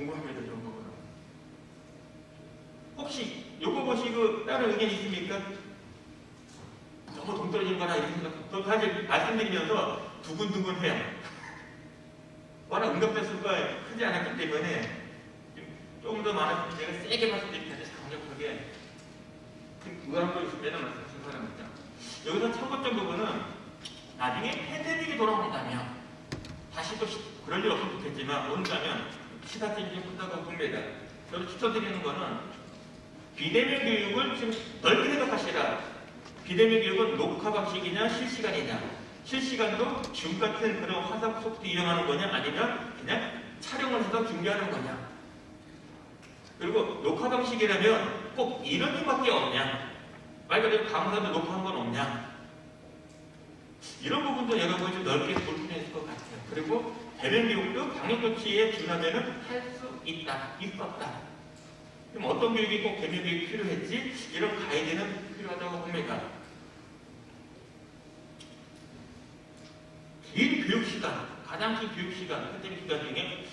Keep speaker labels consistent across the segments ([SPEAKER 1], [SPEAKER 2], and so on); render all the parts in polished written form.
[SPEAKER 1] 궁금합니다. 이런 부분은. 혹시 요거 보시고 다른 의견 있습니까? 너무 동떨어진 거나 이런 생각. 저 사실 말씀드리면서 두근두근해요. 워낙 응답자수가 크지 않았기 때문에 조금 더 많았으면 제가 세게 말씀드릴 텐데 강력하게 의아한 거 있으면 말씀하신 사람입니다. 여기서 참고점 부분은 나중에 팬데믹이 돌아온다면 다시 또 그럴 일 없으면 좋겠지만 온다면 시사점이 좀 끝나고 봅니다. 저도 추천드리는 거는 비대면 교육을 좀 넓게 생각하시라. 비대면 교육은 녹화 방식이냐 실시간이냐. 실시간도 줌 같은 그런 화상 소프트 이용하는 거냐 아니면 그냥 촬영을 해서 준비하는 거냐. 그리고 녹화 방식이라면 꼭 이런 일밖에 없냐. 말 그대로 강사도 녹화한 건 없냐. 이런 부분도 여러분이 좀 넓게 볼 필요가 있을 것 같아요. 그리고 대면 교육도 방역 조치에 준하면은 할 수 있다, 있었다. 그럼 어떤 교육이 꼭 대면 교육이 필요했지? 이런 가이드는 필요하다고 봅니다. 긴 교육 시간, 가장 긴 교육 시간, 팬데믹 기간 중에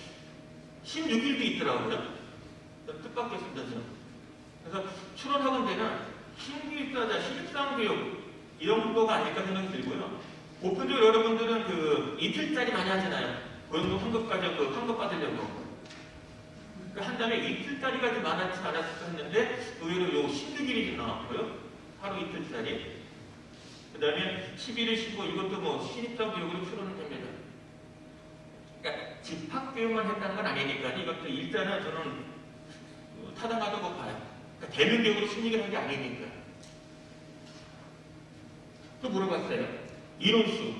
[SPEAKER 1] 16일도 있더라고요. 뜻밖이었습니다. 그래서 출원학원대는 신규입사자, 신입사원교육 이런 거가 아닐까 생각이 들고요. 보편적으로 여러분들은 그 이틀짜리 많이 하잖아요. 고용도 환급 가지고 환급 받으려고. 한 달에 이틀짜리가 많았지 않았을까 했는데 의외로 요 16일이 나왔고요. 하루 이틀짜리. 그 다음에 11일, 15 이것도 뭐 신입사원 교육으로 출원을 됩니다. 그러니까 집합교육만 했다는 건 아니니까 이것도 일단은 저는 타당하다고 봐요. 그러니까 대면 교육으로 16일 한 게 아니니까. 또 물어봤어요. 인원수.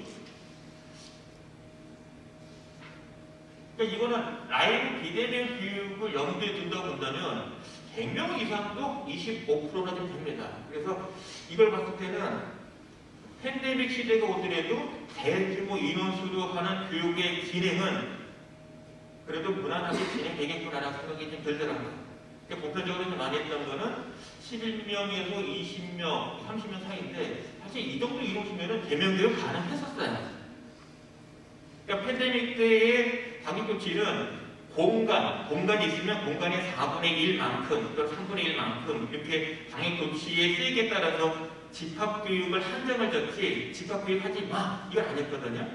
[SPEAKER 1] 그러니까 이거는 라이브 비대면 교육을 염두에 둔다고 본다면 100명 이상도 25%나 좀 됩니다. 그래서 이걸 봤을 때는 팬데믹 시대가 오더라도 대규모 인원수로 하는 교육의 진행은 그래도 무난하게 진행되겠구나라는 생각이 좀 들더라고요. 그러니까 보편적으로 좀 많이 했던 거는 11명에서 20명, 30명 사이인데 사실 이 정도 인원수면은 대면 교육 가능했었어요. 그러니까 팬데믹 때의 방역조치는 공간이 있으면 공간의 4분의 1만큼, 또 3분의 1만큼 이렇게 방역조치의 쓰이기에 따라서 집합교육을 한정을 줬지 집합교육 하지 마 이건 아니었거든요.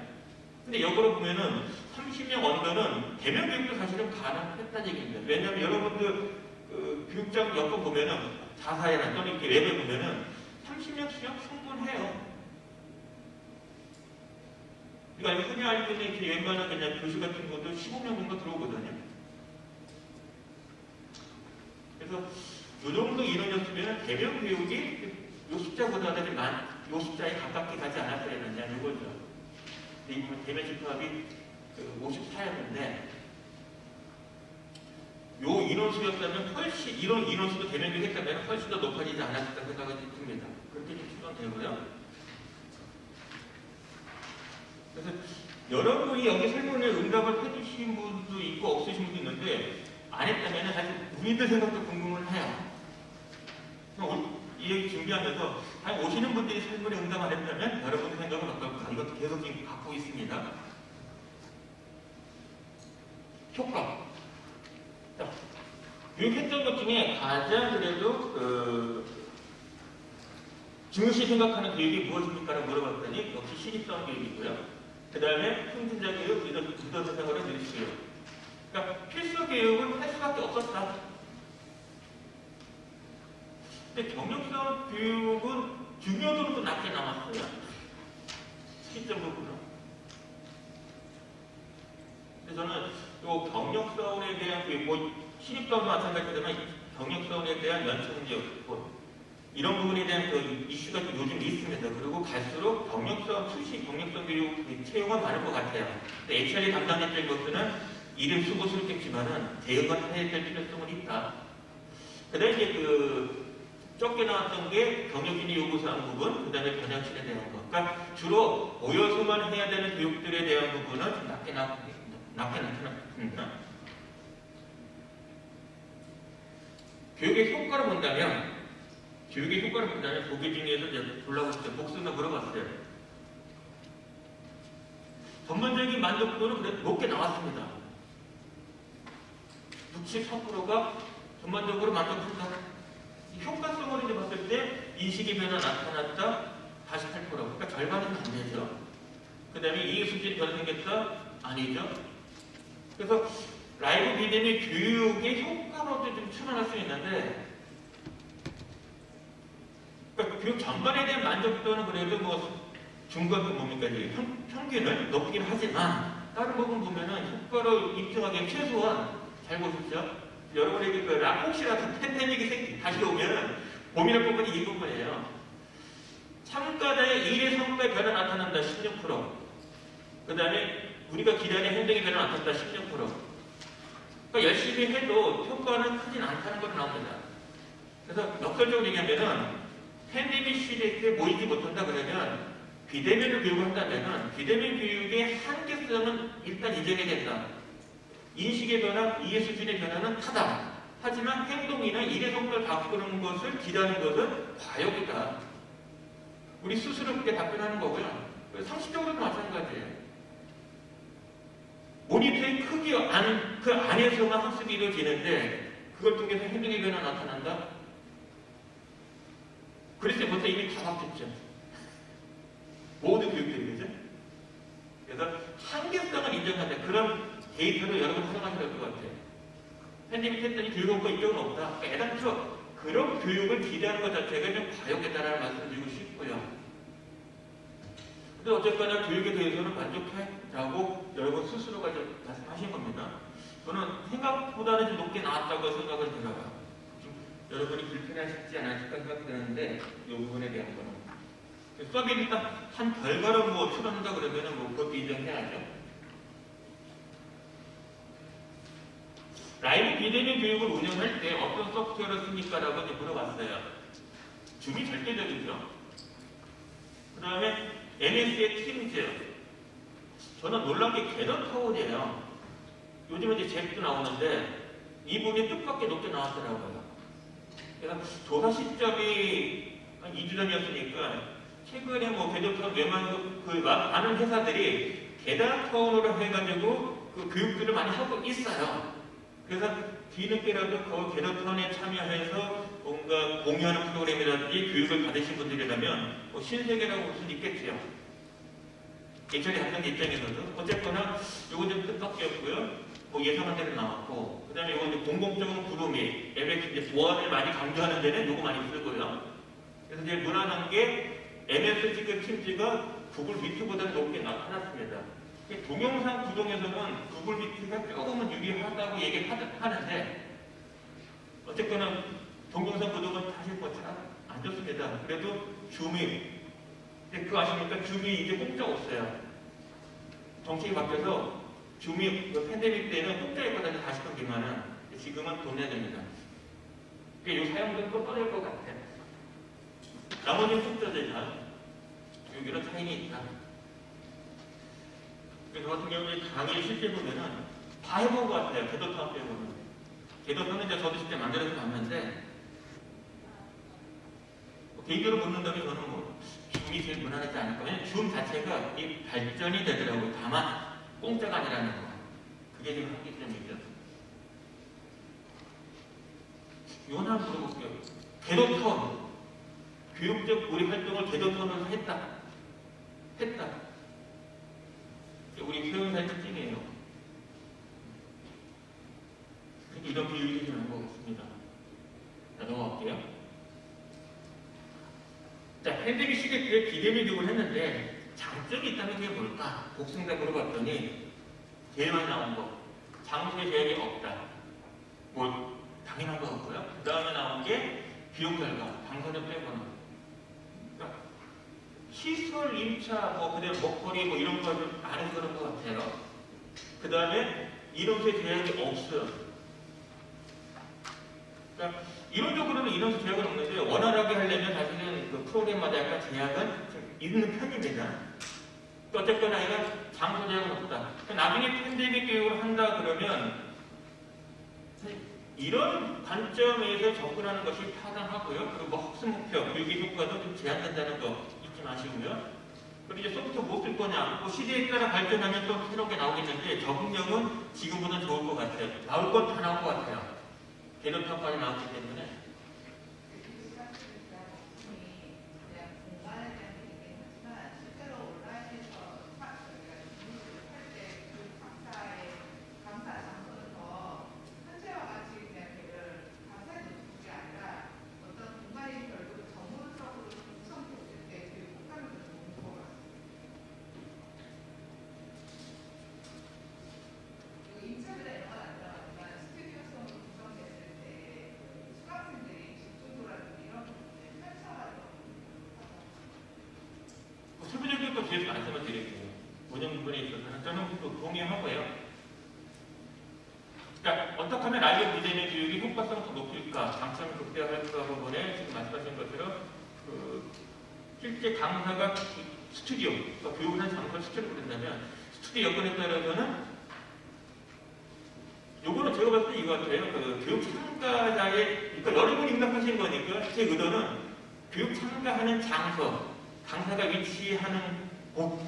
[SPEAKER 1] 근데 역으로 보면은 30명 언더는 대면 교육도 사실은 가능했다는 얘기입니다. 왜냐하면 여러분들 그 교육장 옆에 보면은 자사회나 또는 이렇게 웹에 보면은 30명씩 충분해요. 그러니까 흔히 알고 있는 이렇게 웬만한 그냥 교실 같은 것도 15명 정도 들어오거든요. 그래서 이 정도 인원이었으면 대면 교육이 요 숫자보다는 요 숫자에 가깝게 가지 않았어야 했느냐 이거죠. 대면 집합이 54였는데 요 인원수였다면 훨씬 이런 인원수도 대면 교육했다면 훨씬 더 높아지지 않았을까 생각이 듭니다. 그렇게 좀 추정되고요. 그래서 여러분이 여기 설문에 응답을 해주신 분도 있고 없으신 분도 있는데 안 했다면 사실 우리들 생각도 궁금을 해요. 이 얘기 준비하면서 오시는 분들이 설문에 응답 안 했다면 여러분의 생각은 어떨까? 이것도 계속 지금 갖고 있습니다. 효과. 자, 교육했던 것 중에 가장 그래도 중요시 생각하는 교육이 무엇입니까? 라고 물어봤더니 역시 신입사원 교육이고요. 그 다음에 흥진자 교육, 리더 세상으로 늘리시고요. 그러니까 필수 교육은 할 수밖에 없었다. 근데 경력사원 교육은 중요도로 또 낮게 남았어요. 시점 부분은. 그래서 저는 요 경력사원에 대한 교육, 뭐 신입사원도 마찬가지지만 경력사원에 대한 연천지역, 이런 부분에 대한 그 이슈가 좀 요즘 있습니다. 그리고 갈수록 경력사원 출신, 경력사원 교육 채용은 많을 것 같아요. HR이 담당했던 것들은 이름 수고스럽겠지만은 대응을 해야 될 필요성은 있다. 그 다음에 이제 적게 나왔던 게 경력진이 요구사항 부분, 그 다음에 번역실에 대한 것. 그러니까 주로 모여서만 해야 되는 교육들에 대한 부분은 좀 낮게 나타났습니다. 교육의 효과를 본다면 보기 중에서 이제 골라보시죠. 복수나 물어봤어요. 전반적인 만족도는 그래도 높게 나왔습니다. 93%가 전반적으로 만족한다. 효과성으로 이제 봤을 때 인식의 변화 나타났다. 48%. 그러니까 절반은 안 되죠. 그 다음에 이해 수준이 더 생겼다? 아니죠. 그래서 라이브 비대면 교육의 효과로도 좀 추론할 수 있는데, 그러니까 교육 전반에 대한 만족도는 그래도 뭐 중간 뭡니까 이제 평균을 높긴 하지만 다른 부분 보면은 효과로 입증하기엔 최소한 잘 보십시오. 여러분에게 그 라폭시 같은 팬데믹이 다시 오면 고민할 부분이 이 부분이에요. 참가자의 일의 성과의 변화 나타난다 16%. 그 다음에 우리가 기대하는 행동의 변화 나타난다 16%. 그러니까 열심히 해도 효과는 크진 않다는 걸 나옵니다. 그래서 역설적으로 얘기하면은 팬데믹 시대에 모이지 못한다 그러면 비대면을 교육한다면 비대면 교육의 한계성은 일단 인정해야 된다. 인식의 변화, 이해 수준의 변화는 하다. 하지만 행동이나 일의 성과를 바꾸는 것을 기대하는 것은 과욕이다. 우리 스스로 그렇게 답변하는 거고요. 상식적으로도 마찬가지예요. 모니터의 크기 그 안에서만 학습이 이루어지는데 그걸 통해서 행동의 변화 나타난다? 그래서 벌써 이미 다 바뀌었죠. 모든 교육들이 그죠? 그래서 한계성을 인정한다. 그런 데이터를 여러분 활용하셔야 될 것 같아요. 팬데믹 했더니 교육원과 이쪽은 없다. 그러니까 애당초 그런 교육을 기대하는 것 자체가 좀 과욕이다라는 말씀을 드리고 싶고요. 근데 어쨌거나 교육에 대해서는 만족해라고 여러분 스스로가 좀 말씀하신 겁니다. 저는 생각보다는 좀 높게 나왔다고 생각을 들어요. 여러분이 불편하실지 않으실까 생각되는데 이 부분에 대한 거는 수업이 일단 한 결과로 뭐 출연한다 그러면은 뭐 그것도 인정해야죠. 라이브 비대면 교육을 운영할 때 어떤 소프트웨어를 씁니까? 라고 이제 물어봤어요. 줌이 절대적이죠. 그 다음에 MS의 팀즈. 저는 놀란 게 게더타운이에요. 요즘은 이제 잽도 나오는데 이분이 뜻밖의 높게 나왔더라고요. 그래서 조사 시점이 한 2주 전이었으니까 최근에 뭐 게더타운 웬만한 그 많은 회사들이 게더타운으로 해가지고 그 교육들을 많이 하고 있어요. 그래서 뒤늦게라도 그 게더타운에 참여해서 뭔가 공유하는 프로그램이라든지 교육을 받으신 분들이라면 뭐 신세계라고 볼 수는 있겠지요. 예전에 학생 입장에서도 어쨌거나 요거 좀 뜻밖이었고요. 뭐 예상한 대로 나왔고 그 다음에 이거 이제 공공적인 구름이 앱의 이제 보안을 많이 강조하는 데는 요거 많이 쓰고요. 그래서 이제 무난한 게 MS 지금 팀즈가 구글 미트보다는 높게 나타났습니다. 동영상 구동에서는 구글 미트가 조금은 유리하다고 얘기를 하는데 어쨌거나 동영상 구동은 사실 뭐 잘 안 좋습니다. 그래도 줌이 그거 아십니까? 줌이 이제 공짜 없어요. 정책이 바뀌어서 줌이 팬데믹 때는 공짜였거든요. 40분 기만은. 지금은 돈 내야 됩니다. 그러니까 이 사용료는 또 떨어질 것 같아요. 나머지는 공짜잖아. 이런 차이가 있다. 그래서 같은 경우에 강의 실제 보면은 다 해본 것 같아요. 게더타운 빼고는. 게더타운은 이제 저도 직접 만들어서 봤는데 개인적으로 묻는다면 저는 뭐 줌이 제일 무난하지 않을까. 왜냐면 줌 자체가 이 발전이 되더라고요. 다만 공짜가 아니라는 거. 그게 지금 한계점이죠. 이건 한번 물어볼게요. 게더타운. 교육적 우리 활동을 게더타운으로 했다. 우리 표현사의 특징이에요. 이런 비율이 되는 것 같습니다. 자, 넘어갈게요. 자, 팬데믹 시기에 비대면 교육을 했는데 장점이 있다면 그게 뭘까? 복습니다 물어봤더니 제일 많이 나온 거. 장소의 제약이 없다. 뭐 당연한 거 같고요. 그 다음에 나온 게 비용 절감. 방사능 빼고는. 그러니까 시설 임차, 뭐 그다음 먹거리 뭐 이런 거를 안 해서 그런 것 같아요. 그 다음에 인원수의 제약이 없어요. 그러니까 이론적으로는 인원수 제약은 없는데 원활하게 하려면 사실은 그 프로그램마다 약간 제약은 좀 있는 편입니다. 어쨌거나 이건 장소 제약은 없다. 그러니까 나중에 팬데믹 교육을 한다 그러면 이런 관점에서 접근하는 것이 타당하고요. 그리고 뭐 학습 목표, 교육의 효과도 좀 제한된다는 거 잊지 마시고요. 그리고 이제 소프트 못 쓸 거냐? 뭐 시대에 따라 발전하면 또 새로운 게 나오겠는데 적응력은 지금보다 좋을 것 같아요. 나올 건 다 나올 것 같아요. 개론평까지 나왔기 때문에. 세부적인 것 뒤에서 말씀을 드릴게요. 운영 부분에 있어서는 저는 또 동의하고요. 그러니까 어떻게 하면 라이브 비대면 교육이 효과성을 더 높일까, 장점을 극대화할까 부분에 지금 말씀하신 것처럼 실제 강사가 스튜디오, 그러니까 교육을 하는 장소를 스튜디오로 부른다면 스튜디오 여건에 따라서는 요거는 제가 봤을 때 이거 같아요. 교육 참가자의, 그러니까 여러분이 응답하신 거니까 제 의도는 교육 참가하는 장소, 강사가 위치하는 곳,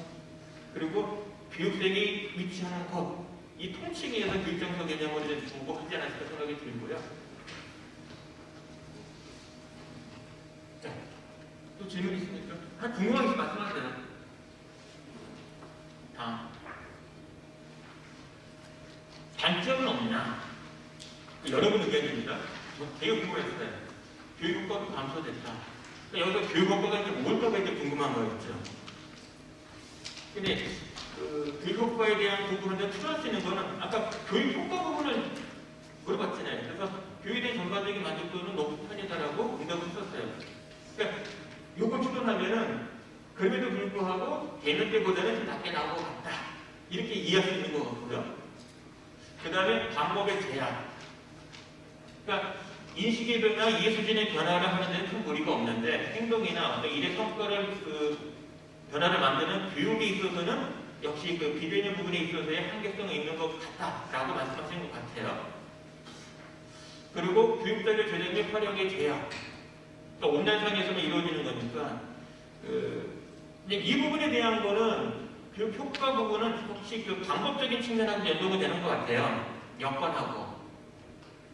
[SPEAKER 1] 그리고 교육생이 위치하는 곳, 이 통칭에 의해서 교육장소 개념을 두고 하지 않았을까 생각이 들고요. 자, 또 질문 있습니까? 궁금한 게 있으면 말씀하세요. 단점은 없냐? 여러분 의견입니다. 되게 궁금했어요. 교육 효과도 감소됐다. 여기서 교육 효과가 이제 뭘까가 이제 궁금한 거였죠. 근데 교육 효과에 대한 부분을 추론할 수 있는 거는 아까 교육 효과 부분을 물어봤잖아요. 그래서 교육에 대한 전반적인 만족도는 높은 편이다라고 응답을 썼어요. 그러니까 요걸 추론하면은 그럼에도 불구하고 되는 때보다는 좀 낮게 나온 것 같다. 이렇게 이해할 수 있는 것 같고요. 그 다음에 방법의 제한. 그러니까 인식의 변화, 이해 수준의 변화를 하는 데는 큰 무리가 없는데 행동이나 어떤 일의 성과를 변화를 만드는 교육에 있어서는 역시 비대면 부분에 있어서의 한계성이 있는 것 같다라고 말씀하신 것 같아요. 그리고 교육자료 제작 및 활용의 제약. 그러니까 온라인상에서만 이루어지는 거니까 근데 이 부분에 대한 거는 교육 효과 부분은 혹시 방법적인 측면하고 연동이 되는 것 같아요. 여건하고.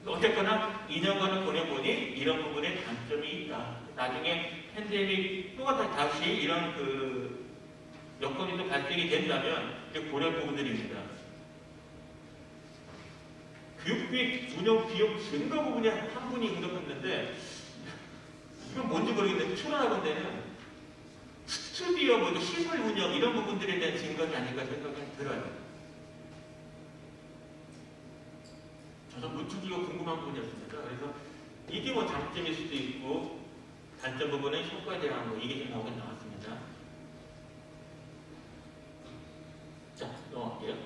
[SPEAKER 1] 어쨌거나 2년간을 보내보니 이런 부분에 단점이 있다. 나중에 팬데믹 또 다시 이런 여건이 또 발생이 된다면 고려할 부분들입니다. 교육비 운영 비용 증가 부분에 한 분이 응답했는데 이건 뭔지 모르겠는데 추론하건대는 스튜디오, 시설 운영 이런 부분들에 대한 증가가 아닐까 생각이 들어요. 저도 무척 이거 궁금한 부분이었습니다. 그래서 이게 뭐 장점일 수도 있고 단점 부분은 효과에 대한 이게 좀 나오긴 나왔습니다. 자, 넘어갈게요.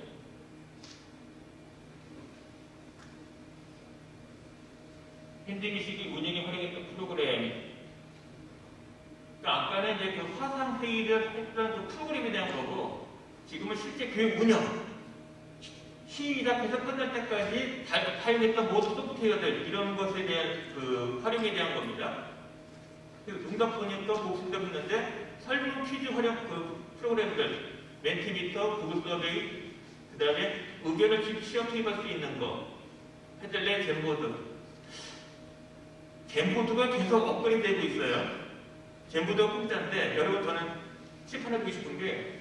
[SPEAKER 1] 팬데믹 시기 운영에 활용했던 프로그램. 그러니까 아까는 이제 화상 회의를 했던 프로그램에 대한 거고, 지금은 실제 교육 운영. 시작해서 끝날 때까지 사용했던 모든 소프트웨어들 이런 것에 대한 활용에 대한 겁니다. 응답 보니까 복습도 있는데 설문 퀴즈 활용 프로그램들 멘티미터, 구글 서베이, 그 다음에 의견을 시험 투입할 수 있는 거, 헤들레, 젠보드. 젠보드가 계속 업그레이드 되고 있어요. 젠보드가 공짜인데 여러분 저는 칭찬해드리고 싶은 게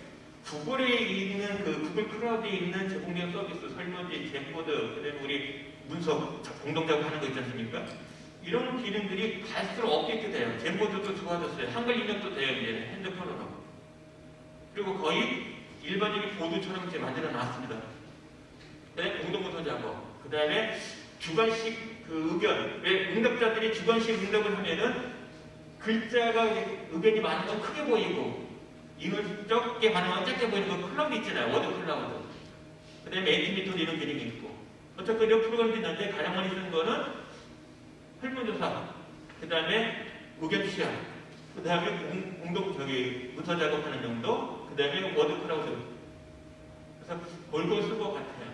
[SPEAKER 1] 구글에 있는 구글 클라우드에 있는 제공되는 서비스, 설문지, 젠보드, 그다음에 우리 문서 공동 작업하는 거 있지 않습니까? 이런 기능들이 갈수록 업데이트돼요. 젠보드도 좋아졌어요. 한글 입력도 돼요. 이제 핸드폰으로. 그리고 거의 일반적인 보드처럼 이제 만들어 놨습니다. 그다음에 공동 문서 작업. 그다음에 주관식 의견. 왜 응답자들이 주관식 응답을 하면은 글자가 의견이 많은 건 크게 보이고 이걸 적게 반응하면 작게 보이는 거 클라우드 있잖아요. 워드 클라우드. 그 다음에 엔티미터도 이런 기능이 있고. 어차피 이런 프로그램이 있는데 가장 많이 쓰는 거는 설문조사, 그 다음에 의견 시험, 그 다음에 공동 문서 작업하는 정도, 그 다음에 워드 클라우드. 그래서 골고루 쓸 것 같아요.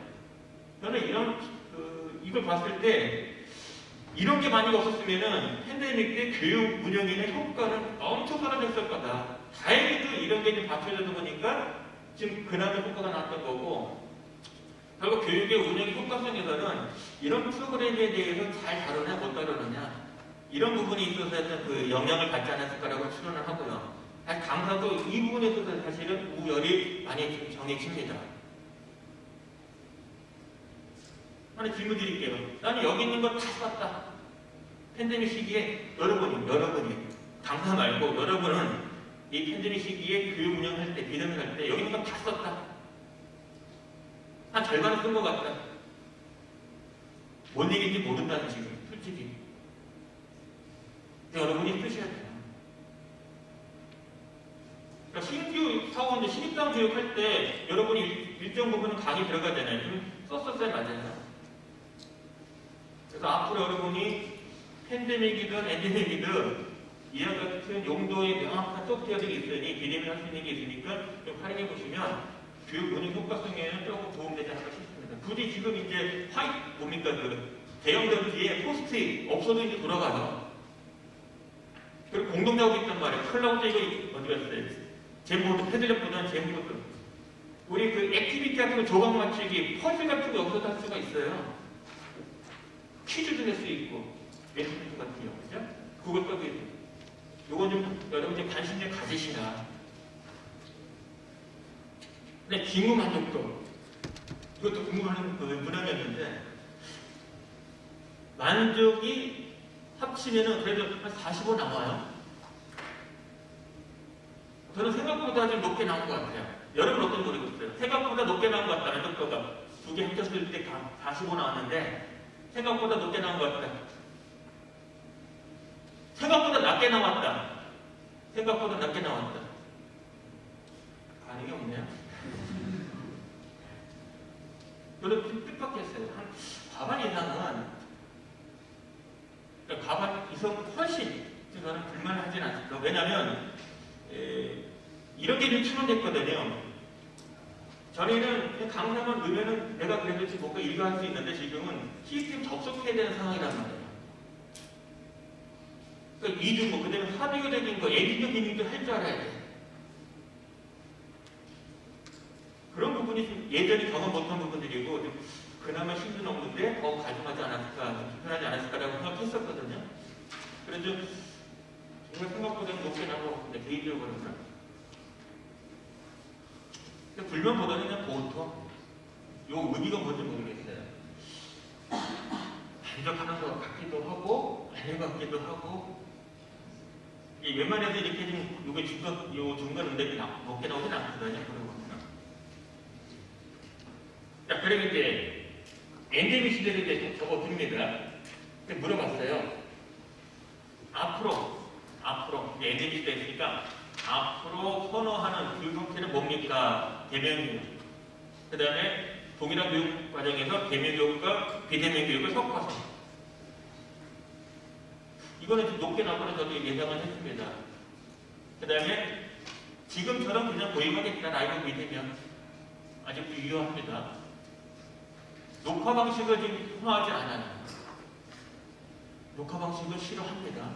[SPEAKER 1] 저는 이걸 봤을 때 이런 게 많이 없었으면은 팬데믹 때 교육 운영에는 효과는 엄청 사라졌을 거다. 다행히도 이런 게 좀 받쳐져서 보니까 지금 그나마 효과가 나왔던 거고, 결국 교육의 운영의 효과성에서는 이런 프로그램에 대해서 잘 다루냐 못 다루느냐 이런 부분이 있어서 어떤 그 영향을 받지 않았을까라고 추론을 하고요. 사실 강사도 이 부분에 있어서 사실은 우열이 많이 좀 정해집니다. 하나 질문 드릴게요. 나는 여기 있는 거 다 썼다. 팬데믹 시기에 여러분이 강사 말고 여러분은 이 팬데믹 시기에 교육 운영할 때, 비대면 할 때 여기 있는 거 다 썼다. 한 절반은 쓴 것 같다. 뭔 얘기인지 모른다는 지금 솔직히. 여러분이 쓰셔야 돼요. 그러니까 신규 사원들 신입사원 교육할 때 여러분이 일정 부분은 강의 들어가잖아요. 좀 썼었어야 맞아요. 그래서 앞으로 여러분이 팬데믹이든 엔데믹이든 이와 같은 용도의 명확한 소프트웨어들이 있으니 비대면 할 수 있는 게 있으니까 좀 활용해 보시면 교육 운영 효과성에는 조금 도움되지 않을까 싶습니다. 굳이 지금 이제 뭡니까 그 대형들 뒤에 포스트잇 없어도 이제 돌아가요. 그리고 공동작업이 있단 말이에요. 클라우드 이거 어디 갔어요? 제목도 패들렛보다는 제목도 우리 그 액티비티 같은 거 조각 맞추기 퍼즐 같은 거 없어도 할 수가 있어요. 퀴즈도 낼 수 있고 멘토 같은 경우 그죠? 그것도 있고 요건 좀 여러분들 관심 좀 가지시라. 근데 기무 만족도 이것도 궁금한 그 문항이었는데 만족이 합치면은 그래도 한 45 나와요. 저는 생각보다 좀 높게 나온 것 같아요. 여러분 어떤지 모르겠어요. 생각보다 높게 나온 것 같다. 만족도가 두 개 합쳤을 때 45 나왔는데 생각보다 높게 나온 것 같다. 생각보다 낮게 나왔다. 생각보다 낮게 나왔다. 반응이 없네요. 저는 좀 뜻밖했어요. 한 과반 이상은, 그러니까 과반 이상 훨씬 저는 불만하진 않습니다. 왜냐하면 이렇게 좀 추론됐거든요. 전에는 강사만 넣으면은 내가 그래도 뭔가 일과할 수 있는데 지금은 시스템 접속해야 되는 상황이란 말이에요. 그러니까 이중고, 그 다음에 사비교적인 거, 에디터 기능도 할 줄 알아야 돼. 그런 부분이 좀 예전에 경험 못한 부분들이고, 그나마 힘든 업무인데 더 가중하지 않았을까, 불편하지 않았을까라고 생각했었거든요. 그래서 정말 생각보다는 높게 나온 것 같은데, 개인적으로는. 불만보다는 그냥 보통, 요 의미가 뭔지 모르겠어요. 만족하는 것 같기도 하고, 아닌 것 같기도 하고, 웬만해서 이렇게 좀, 요 중간 음대이 높게 나오진 않거든요. 자, 그리고 이제, 엔데믹 시대를 이제 적어 둡니다. 물어봤어요. 앞으로, 엔데믹 시대에 있으니까, 앞으로 선호하는 교육 형태는 뭡니까? 대면 교육. 그 다음에 동일한 교육 과정에서 대면 교육과 비대면 교육을 섞어서. 이거는 좀 높게 나오거나 저도 예상을 했습니다. 그 다음에 지금처럼 그냥 고용하겠다. 나이가 비대면. 아직도 유효합니다. 녹화 방식을 지금 선호하지 않아요. 녹화 방식을 싫어합니다.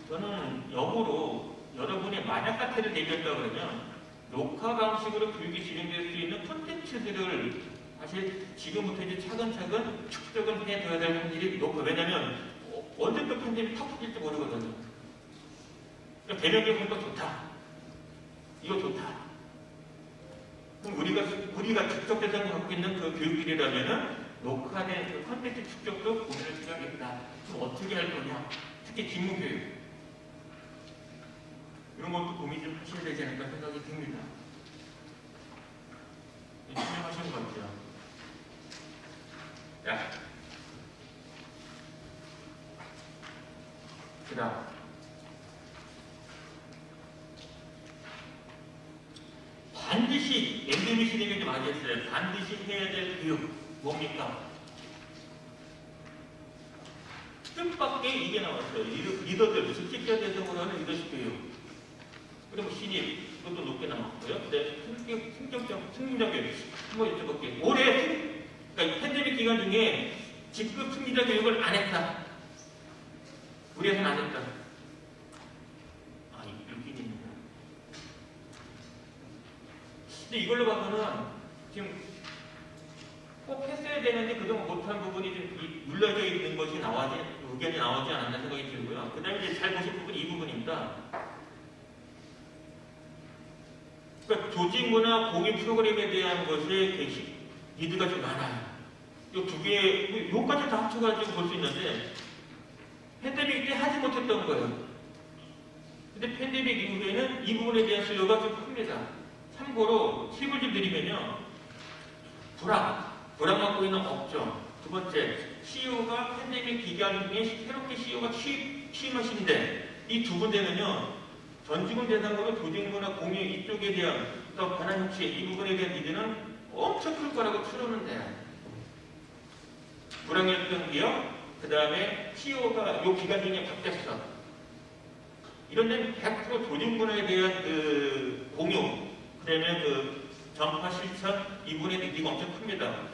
[SPEAKER 1] 저는 역으로 여러분의 만약 사태를 대비했다 그러면 녹화 방식으로 교육이 진행될 수 있는 콘텐츠들을 사실 지금부터 이제 차근차근 축적을 해둬야 될 확률이 높고, 왜냐면 언제 또 팬데믹 탁 터질지 모르거든요. 그러니까 대면 교육 거 좋다. 이거 좋다. 그럼 우리가 직접대상 갖고 있는 그 교육들이라면은 녹화된 그 콘텐츠 축적도 고민을 필요하겠다. 그럼 어떻게 할 거냐? 특히 직무교육. 이런 것도 고민 좀 하셔야 되지 않을까 생각이 듭니다. 설명하신 것 같아요. 자, 그 다음. 반드시, 엔데믹 시대에 좀 많이 했어요. 반드시 해야 될 교육. 뭡니까? 뜻밖의 이게 나왔어요. 리더들, 직책자 대상으로 하는 리더십 교육. 그리고 신입, 이것도 높게 나왔고요. 근데 승진자 교육. 한번 여쭤볼게요. 올해, 그러니까 팬데믹 기간 중에 직급 승진자 교육을 안 했다. 무리해서는 안 된다. 아, 이렇게 있네요. 근데 이걸로 봐서는 지금 꼭 했어야 되는데 그동안 못한 부분이 좀 눌러져 있는 것이 의견이 나오지 않았나 생각이 들고요. 그 다음에 이제 잘 보실 부분이 이 부분입니다. 그러니까 조직문화 공유 프로그램에 대한 것에 니드가 좀 많아요. 이 두 개, 요까지 다 합쳐가지고 볼 수 있는데, 팬데믹 때 하지 못했던 거예요. 근데 팬데믹 이후에는 이 부분에 대한 수요가 좀 큽니다. 참고로 팁을 좀 드리면요. 불황받고 있는 업종. 두 번째, CEO가 팬데믹 기간 중에 새롭게 CEO가 취임하신데, 이 두 군데는요, 전직원 대상으로 조직문화 공유 이쪽에 대한 또 권한 혁신, 이 부분에 대한 니드는 엄청 클 거라고 추론은 돼요. 불황이었던 기업, 그 다음에 CEO가 이 기간 중에 바뀌었어. 이런 데는 100% 조직문화에 대한 그 공유, 그 다음에 그 전파 실천, 이 부분에 니드가 엄청 큽니다.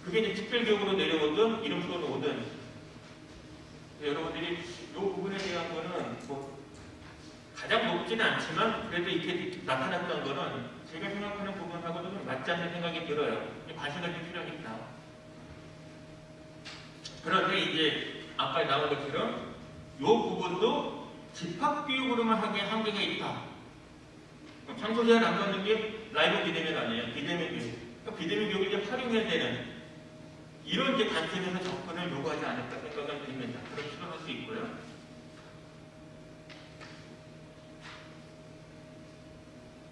[SPEAKER 1] 그게 이제 특별기업으로 내려오든, 이름표로 오든. 여러분들이 이 부분에 대한 거는 뭐 가장 높지는 않지만, 그래도 이렇게 나타났던 거는 제가 생각하는 부분하고도 좀 맞지 않는 생각이 들어요. 관심 가질 필요가 있다. 그런데 이제 아까 나온 것처럼 이 부분도 집합교육으로만 하기에 한계가 있다. 장소 제한 안 받는 게 라이브 비대면 아니에요. 비대면 교육. 그러니까 비대면 교육을 이제 활용해야 되는 이런 이제 관점에서 접근을 요구하지 않을까 생각은 됩니다. 그렇게 추론할 수 있고요.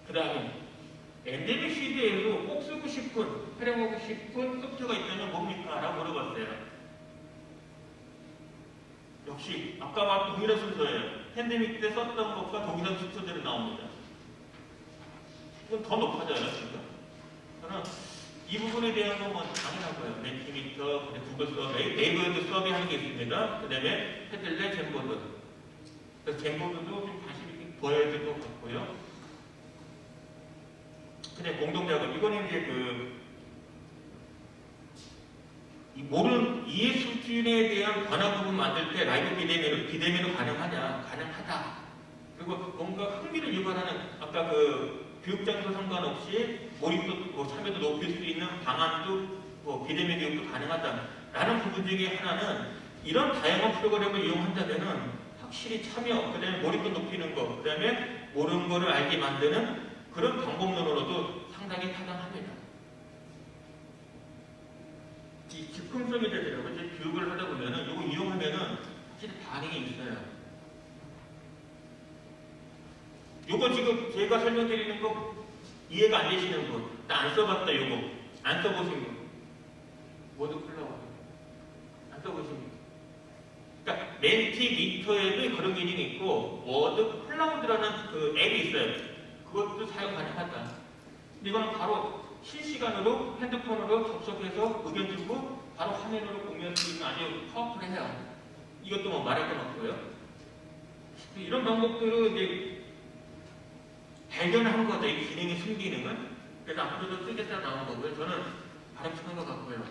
[SPEAKER 1] 그 다음에 엔데믹 시대에도 꼭 쓰고 싶은, 활용하고 싶은 소프트가 있다면 뭡니까? 라고 물어봤어요. 역시 아까 막 동일한 순서예요. 팬데믹 때 썼던 것과 동일한 순서대로 나옵니다. 이건 더 높아져요, 지금. 저는 이 부분에 대한 건 뭐 당연하고요. 멘티미터, 구글 서베이, 네이버에도 서베이 하는 게 있습니다. 그 다음에 패들레, 젠보드. 그래서 젠보드도 좀 관심이 보여야 될 것 같고요. 그냥 공동작업. 이거는 이제 모르는 이해 수준에 대한 변화 부분 만들 때 라이브 비대면으로 가능하냐? 가능하다. 그리고 뭔가 흥미를 유발하는 아까 교육장소 상관없이 몰입도 참여도 높일 수 있는 방안도 비대면 교육도 가능하다라는 부분 중에 하나는 이런 다양한 프로그램을 이용한다면은 확실히 참여, 그다음에 몰입도 높이는 거, 그다음에 모르는 거를 알게 만드는 그런 방법론으로도 상당히 타당합니다. 이 즉흥성이 되더라고요. 이제 교육을 하다 보면은 이거 이용하면은 확실히 반응이 있어요. 요거 지금 제가 설명드리는 거 이해가 안 되시는 분, 나 안 써봤다 요거, 안 써보신 분, 워드 클라우드 안 써보십니까? 그러니까 멘티미터에도 그런 기능이 있고 워드 클라우드라는 그 앱이 있어요. 그것도 사용 가능하다. 근데 이거는 바로 실시간으로 핸드폰으로 접속해서 의견 주고 바로 화면으로 공유할 수 있는 아주 파워풀해요. 이것도 뭐 말할 건 없고요. 이런 방법들을 이제 발견한 거죠. 이 기능이 숨기능은. 그래서 앞으로도 쓰겠다 나온 거고요. 저는 바람직한 것 같고요.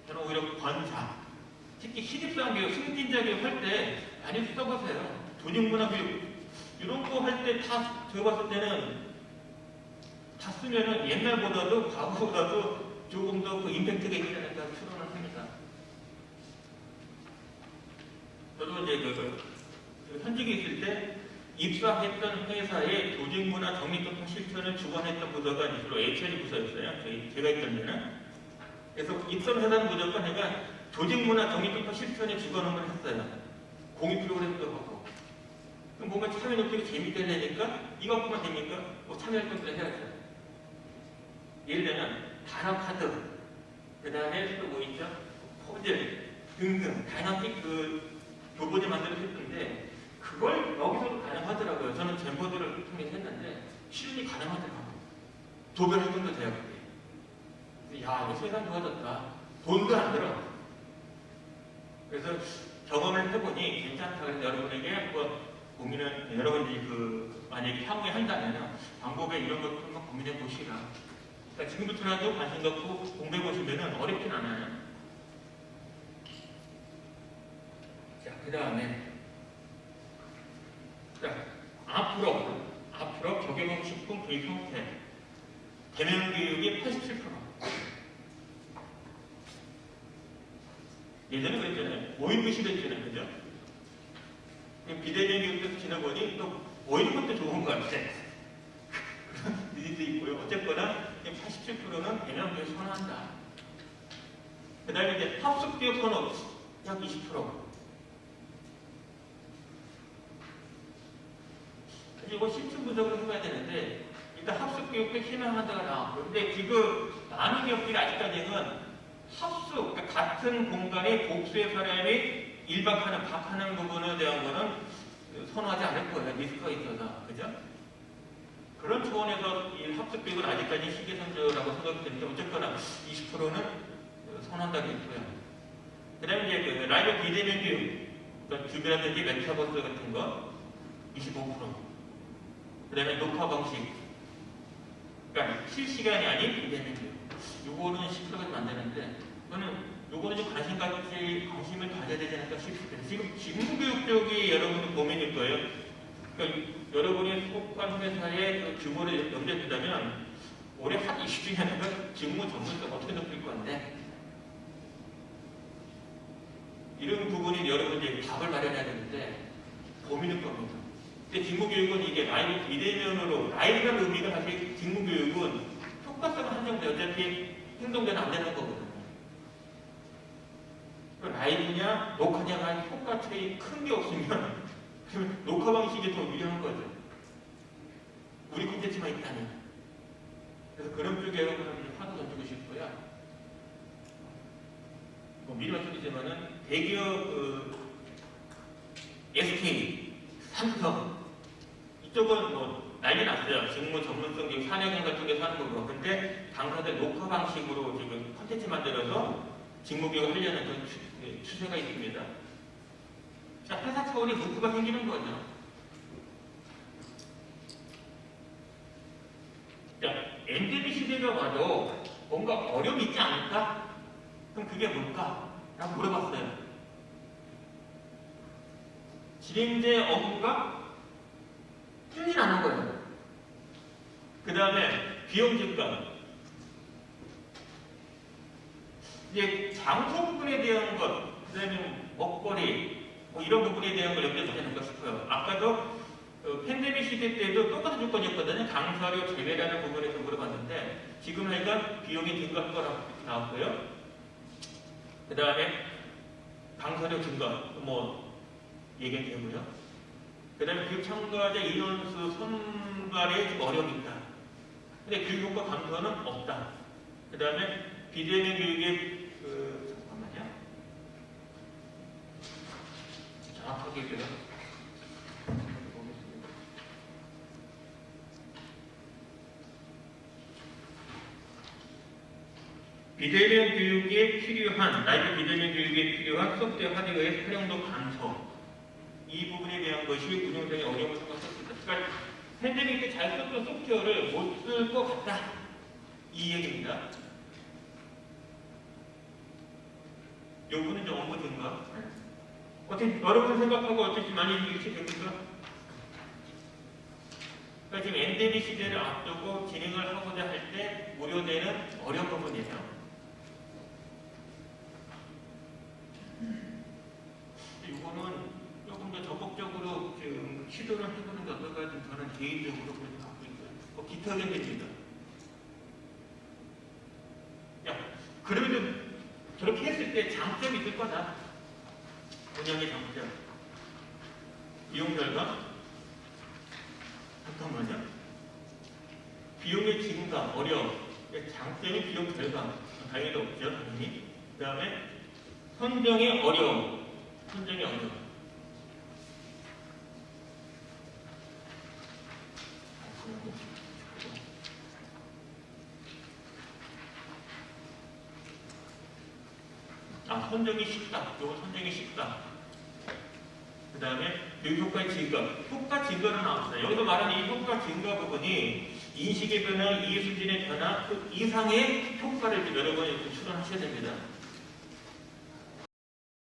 [SPEAKER 1] 저는 오히려 권사, 특히 신입사원 교육, 승진자 교육 할 때 많이 써보세요. 조직문화 교육 이런 거 할 때 다 제가 봤을 때는 다 쓰면은 옛날보다도 과거보다도 조금 더 그 임팩트가 있지 않을까 추론을 합니다. 저도 이제 현직에 있을 때 입사했던 회사의 조직문화 정립소통 실천을 주관했던 부서가 주로 HR 부서였어요. 제가 있던 데는. 그래서 입사 회사는 무조건 제가 조직문화 정립소통 실천에 주관을 했어요. 공유 프로그램도 하고. 그럼 뭔가 참여 높이고 재밌게 하려니까 이것뿐만 됩니까? 뭐 참여활동들 해야죠. 예를 들면 단어 카드, 그 다음에 또 뭐 있죠? 포즈 등등 다양하게 교보제 만들어서 했는데 그걸 여기서도 가능하더라고요. 저는 젠보드를 통해서 했는데 실현이 가능하더라고요. 도별 활동도 돼요. 야, 이거 세상 좋아졌다. 돈도 안 들어. 그래서 경험을 해보니 괜찮다. 그래서 여러분에게 한번 고민을, 여러분들이 만약에 향후에 한다면 방법에 이런 것도 한번 고민해 보시라. 그러니까 지금부터라도 관심 갖고 공부해 보시면 어렵진 않아요. 자, 그 다음에 자, 앞으로 적용하고 싶은 교육 형태. 대면 교육이 87%. 예전에 그랬잖아요. 모의고시 했잖아요. 그죠? 비대면 교육도 지나보니 또 모이는 것도 좋은 것 같아. 그런 일도 있고요. 어쨌거나 87%는 대면 교육 선호한다. 그 다음에 이제 합숙 교육 선호 약 20%. 이거 심층 분석을 해봐야 되는데 일단 합숙 교육도 희망한다가 나왔고 근데 지금 많은 기업들이 아직까지는 합숙, 그러니까 같은 공간에 복수의 사람이 박하는 부분에 대한 거는 선호하지 않을 거예요. 리스크가 있어서. 그죠? 그런 차원에서 이 합숙 교육은 아직까지 시기상조라고 생각이 되는데 어쨌거나 20%는 선호한다고 했고요. 그 다음에 이제 그 라이브 비대면 교육, 그러니까 듀비라든지 메타버스 같은 거 25%. 그 다음에 녹화 방식, 그러니까 실시간이 아닌 비대면 교육. 요거는 10%가 좀 안 되는데, 저는 요거는 좀 관심을 가져야 되지 않을까 싶습니다. 지금 직무교육 쪽이 여러분의 고민일 거예요. 그러니까 여러분이 속한 회사의 그 규모를 염두해둔다면, 올해 한 20주년은 직무 전문성 어떻게 높일 건데, 이런 부분이 여러분이 답을 마련해야 되는데, 고민일 겁니다. 근데 직무교육은 이게 라이브 비대면으로, 라이브라는 의미가 사실 직무교육은 효과성은 한정돼. 어차피 행동대는 안 되는 거거든요. 라이브냐, 녹화냐가 효과 차이 큰 게 없으면 녹화 방식이 더 유리한 거죠. 우리 콘텐츠만 있다면. 그래서 그런 쪽에 여러분은 화두 던지고 싶고요. 미리 말씀드리지만은 대기업 SK, 삼성 이쪽은 뭐 난리 났어요. 직무 전문성 교육 사내경과 쪽에서 하는 거고. 근데 당사들 녹화 방식으로 지금 콘텐츠 만들어서 직무 교육을 하려는 그런 추세가 있습니다. 자, 회사 차원의 루트가 생기는 거죠. 자, 엔데미 시대가 와도 뭔가 어려움이 있지 않을까? 그럼 그게 뭘까? 라고 물어봤어요. 진행제 업무가 힘이 나는 거예요. 그 다음에 비용 증가. 이제 장소 부분에 대한 것, 그 다음에 먹거리, 뭐 이런 부분에 대한 걸 염두에 둬야 되는가 싶어요. 아까도 팬데믹 시대 때도 똑같은 조건이었거든요. 강사료 제외라는 부분에서 물어봤는데 지금 하여간 비용이 증가할 거라고 나왔고요. 그 다음에 강사료 증가, 뭐 얘기가 되고요. 그 다음에 교육 참가자 인원수 선발에 좀 어려움이 있다. 근데 교육 효과 감소는 없다. 그 다음에 비대면 교육의 잠깐만요. 정확하게 읽어요. 비대면 교육에 필요한, 라이브 비대면 교육에 필요한 소프트웨어 하드웨어의 활용도 감소. 이 부분에 대한 것이 운영상의 어려움을 생각했습니다. 그러니까 팬데믹 때 잘 썼던 소프트웨어를 못 쓸 것 같다. 이 얘기입니다. 이 부분은 좀 업무 증가. 어떻게 여러분 생각하고 어떻게 많이 일치됩니까? 그러니까 지금 엔데믹 시대를 앞두고 진행을 하고자 할 때 우려되는 어려운 부분이에요. 이거는 조금 더 적극적으로 시도를 해보는 게 어떨까 좀 저는 개인적으로 그렇게 갖고 있고요. 기타 의견입니다. 야, 그러면 저렇게 했을 때 장점이 있을 거다. 운영의 장점. 비용 절감. 잠깐만요. 비용의 증가, 어려움. 장점이 비용 절감. 당연히 없죠, 당연히. 그 다음에 선정의 어려움. 선정의 어려움. 선정이 쉽다. 이거 선정이 쉽다. 그 다음에 교육 효과의 증가. 효과 증가는 나왔어요. 여기서 말하는 이 효과 증가 부분이 인식의 변화, 이해 수준의 변화, 그 이상의 효과를 여러분이 추론하셔야 됩니다.